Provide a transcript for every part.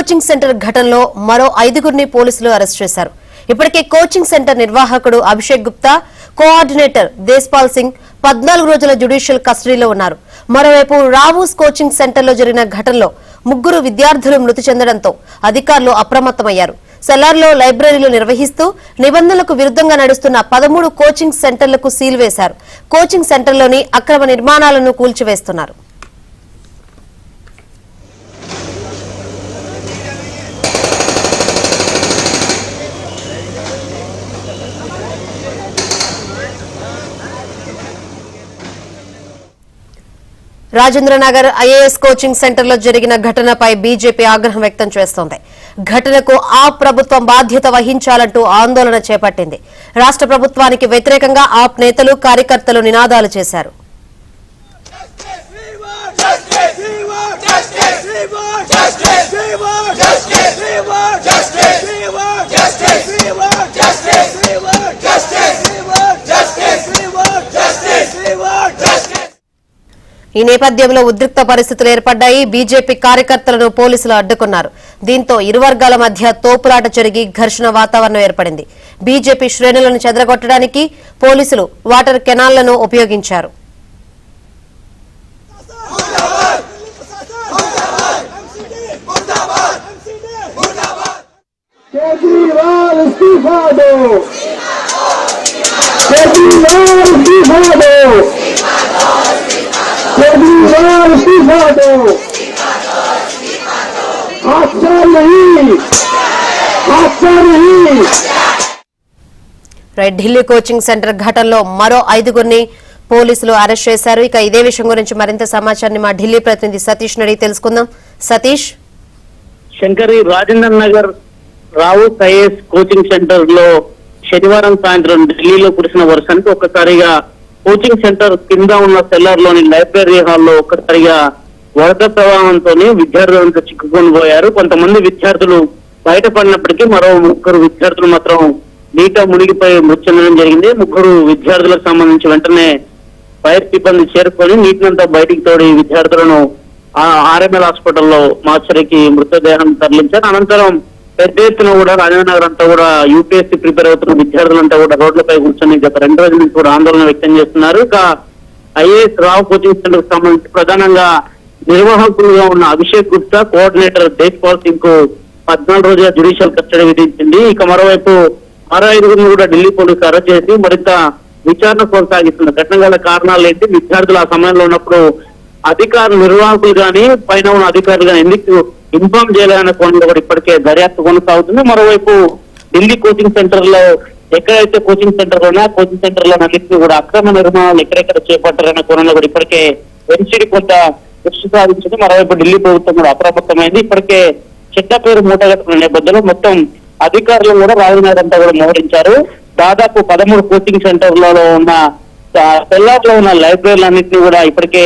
Coaching centre ఘటనలో మరో 5గురిని పోలీసులు అరెస్ట్ చేశారు. ఇప్పటికే కోచింగ్ సెంటర్ నిర్వాహకుడు అభిషేక్ గుప్తా, కోఆర్డినేటర్ దేశ్పాల్ సింగ్ 14 రోజుల జ్యుడిషియల్ కస్టడీలో ఉన్నారు. మరోవైపు రావూస్ కోచింగ్ సెంటర్లో జరిగిన ఘటనలో 3 విద్యార్థులు మృతి చెందడంతో అధికారులు అప్రమత్తమయ్యారు. సెల్లార్లో లైబ్రరీలు నిర్వహిస్తూ నిబంధనలకు విరుద్ధంగా నడుస్తున్న 13 కోచింగ్ సెంటర్లకు సీల్ వేశారు. కోచింగ్ సెంటర్లోని అక్రమ నిర్మాణాలను కూల్చివేస్తున్నారు. రాజేంద్రనగర్ ఐఏఎస్ కోచింగ్ సెంటర్లో జరిగిన ఘటనపై బీజేపీ ఆగ్రహం వ్యక్తం చేస్తోంది. ఘటనకు ఆప్ ప్రభుత్వం బాధ్యత వహించాలంటూ ఆందోళన చేపట్టింది. రాష్ట్ర ప్రభుత్వానికి వ్యతిరేకంగా ఆప్ నేతలు, కార్యకర్తలు నినాదాలు చేశారు. ఈ నేపథ్యంలో ఉద్రిక్త పరిస్థితులు ఏర్పడ్డాయి. బీజేపీ కార్యకర్తలను పోలీసులు అడ్డుకున్నారు. దీంతో ఇరు వర్గాల మధ్య తోపులాట జరిగి ఘర్షణ వాతావరణం ఏర్పడింది. బీజేపీ శ్రేణులను చెదరగొట్టడానికి పోలీసులు వాటర్ కెనాల్లను ఉపయోగించారు. ఢిల్లీ కోచింగ్ సెంటర్ ఘటనలో మరో 5గురిని పోలీసులు అరెస్ట్ చేశారు. ఇక ఇదే విషయం గురించి మరింత సమాచారాన్ని మా ఢిల్లీ ప్రతినిధి సతీష్ అడిగి తెలుసుకుందాం. Satish. Shankari, Rajendra Nagar Rao's IAS coaching centre లో శనివారం సాయంత్రం ఢిల్లీలో కురిసిన వర్షానికి ఒక్కసారిగా కోచింగ్ సెంటర్ కింద ఉన్న సెల్లార్ లోని లైబ్రరీ హాల్లో ఒక్కసారిగా వరద ప్రవాహంతో విద్యార్థులంతా చిక్కుకొని పోయారు. కొంతమంది విద్యార్థులు బయటపడినప్పటికీ మరో 3 విద్యార్థులు మాత్రం నీట మునిగిపోయి మృతి చెందడం జరిగింది. 3 విద్యార్థులకు సంబంధించి వెంటనే ఫైర్ సిబ్బంది చేరుకొని నీటినంతా బయటికి తోడి విద్యార్థులను ఆర్ఎంఎల్ హాస్పిటల్లో మార్చరికి మృతదేహం తరలించారు. అనంతరం పెద్ద ఎత్తున కూడా రాజేంద్రనగర్ అంతా కూడా యూపీఎస్సీ ప్రిపేర్ అవుతున్న విద్యార్థులంతా కూడా రోడ్లపై కూర్చొని గత 2 రోజుల నుంచి కూడా ఆందోళన వ్యక్తం చేస్తున్నారు. ఇక ఐఏఎస్ రావు కోచింగ్ సెంటర్ కు సంబంధించి ప్రధానంగా నిర్వాహకులుగా ఉన్న అభిషేక్ గుప్తా, కోఆర్డినేటర్ దేశ్పాల్ సింగ్ కు 14 రోజుల జ్యుడిషియల్ కస్టడీ విధించింది. ఇక మరోవైపు మరో 5గురిని కూడా ఢిల్లీ పోలీసులు అరెస్ట్ చేసి మరింత విచారణ కొనసాగిస్తున్న ఘటన గల కారణాలు ఏంటి, విద్యార్థులు ఆ సమయంలో ఉన్నప్పుడు అధికారులు నిర్వాహకులు గానీ పైన ఉన్న అధికారులు గానీ ఎందుకు ఇన్ఫార్మ్ చేయాలన్న కోణంలో కూడా ఇప్పటికే దర్యాప్తు కొనసాగుతుంది. మరోవైపు ఢిల్లీ కోచింగ్ సెంటర్ లో ఎక్కడైతే కోచింగ్ సెంటర్ లోనా కోచింగ్ సెంటర్ లో అన్నింటినీ కూడా అక్రమ నిర్మాణాలు ఎక్కడెక్కడ చేపట్టారన్న కోణంలో కూడా ఇప్పటికే ఎన్సీడీ కొంత దృష్టి సాధించింది. మరోవైపు ఢిల్లీ ప్రభుత్వం కూడా అప్రమత్తమైంది. ఇప్పటికే చెట్ల పేరు మూటగట్టుకున్న నేపథ్యంలో మొత్తం అధికారులు కూడా రాజేంద్రనగర్ అంతా కూడా మోహరించారు. దాదాపు 13 కోచింగ్ సెంటర్లలో ఉన్న సెల్లార్ లో ఉన్న లైబ్రరీలన్నింటినీ కూడా ఇప్పటికే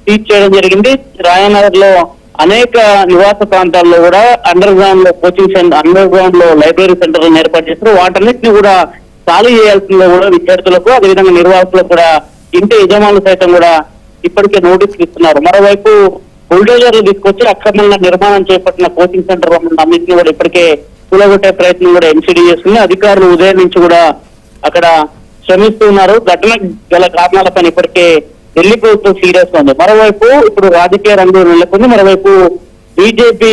సీజ్ చేయడం జరిగింది. రాజేంద్రనగర్ లో అనేక నివాస ప్రాంతాల్లో కూడా అండర్ గ్రౌండ్ లో కోచింగ్ సెంటర్, అండర్ గ్రౌండ్ లో లైబ్రరీ సెంటర్లను ఏర్పాటు చేస్తారు. వాటన్నిటిని కూడా ఖాళీ చేయాల్సిందో కూడా విద్యార్థులకు, అదేవిధంగా నిర్వాహకులకు కూడా ఇంటి యజమానులు సైతం కూడా ఇప్పటికే నోటీసులు ఇస్తున్నారు. మరోవైపు బుల్డోజర్లు తీసుకొచ్చి అక్రమంగా నిర్మాణం చేపట్టిన కోచింగ్ సెంటర్ అన్నింటినీ కూడా ఇప్పటికే కూలగొట్టే ప్రయత్నం కూడా ఎన్సీడీ చేస్తుంది. అధికారులు ఉదయం నుంచి కూడా అక్కడ శ్రమిస్తూ ఉన్నారు. ఘటన గల కారణాలపైన ఇప్పటికే ఢిల్లీ ప్రభుత్వం సీరియస్ గా ఉంది. మరోవైపు ఇప్పుడు రాజకీయ రంగం నెలకొంది. మరోవైపు బీజేపీ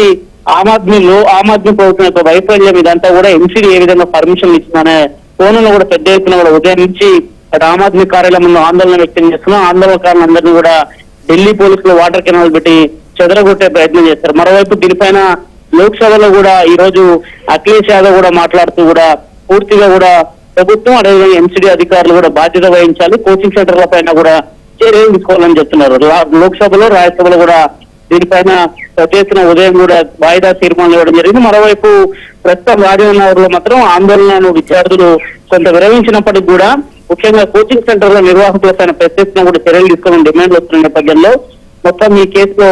ఆమ్ ఆద్మీ ప్రభుత్వం యొక్క వైఫల్యం ఇదంతా కూడా ఎన్సీడీ ఏ విధంగా పర్మిషన్ ఇచ్చిందనే కోణంలో కూడా పెద్ద ఎత్తున కూడా ఉదయం నుంచి అటు ఆమ్ ఆద్మీ కార్యాలయం ముందు ఆందోళన వ్యక్తం చేస్తున్నాం. ఆందోళనకారులందరినీ కూడా ఢిల్లీ పోలీసులు వాటర్ కెనాల్ పెట్టి చెదరగొట్టే ప్రయత్నం చేస్తారు. మరోవైపు దీనిపైన లోక్సభలో కూడా ఈ రోజు అఖిలేష్ యాదవ్ కూడా మాట్లాడుతూ కూడా పూర్తిగా కూడా ప్రభుత్వం అదేవిధంగా ఎన్సీడీ అధికారులు కూడా బాధ్యత వహించాలి, కోచింగ్ సెంటర్ల పైన కూడా చర్యలు తీసుకోవాలని చెప్తున్నారు. లోక్సభలో, రాజ్యసభలో కూడా దీనిపైన పెద్ద ఎత్తున ఉదయం కూడా వాయిదా తీర్మానం ఇవ్వడం జరిగింది. మరోవైపు ప్రస్తుతం రాజేంద్రనగర్ లో మాత్రం ఆందోళనను విద్యార్థులు కొంత విరమించినప్పటికీ కూడా ముఖ్యంగా కోచింగ్ సెంటర్ లో నిర్వాహకుల పైన పెద్ద ఎత్తున కూడా చర్యలు తీసుకోవాలని డిమాండ్లు వస్తున్న నేపథ్యంలో మొత్తం ఈ కేసులో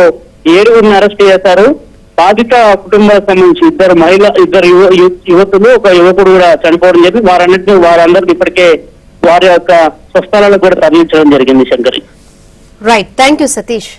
7గురిని అరెస్ట్ చేశారు. బాధిత కుటుంబాలకు సంబంధించి 2 యువతులు, 1 యువకుడు కూడా చనిపోవడం జరిగింది. వారందరినీ ఇప్పటికే వారి యొక్క స్వస్థలాలకు కూడా తరలించడం జరిగింది. Shankari. Right, thank you Satish.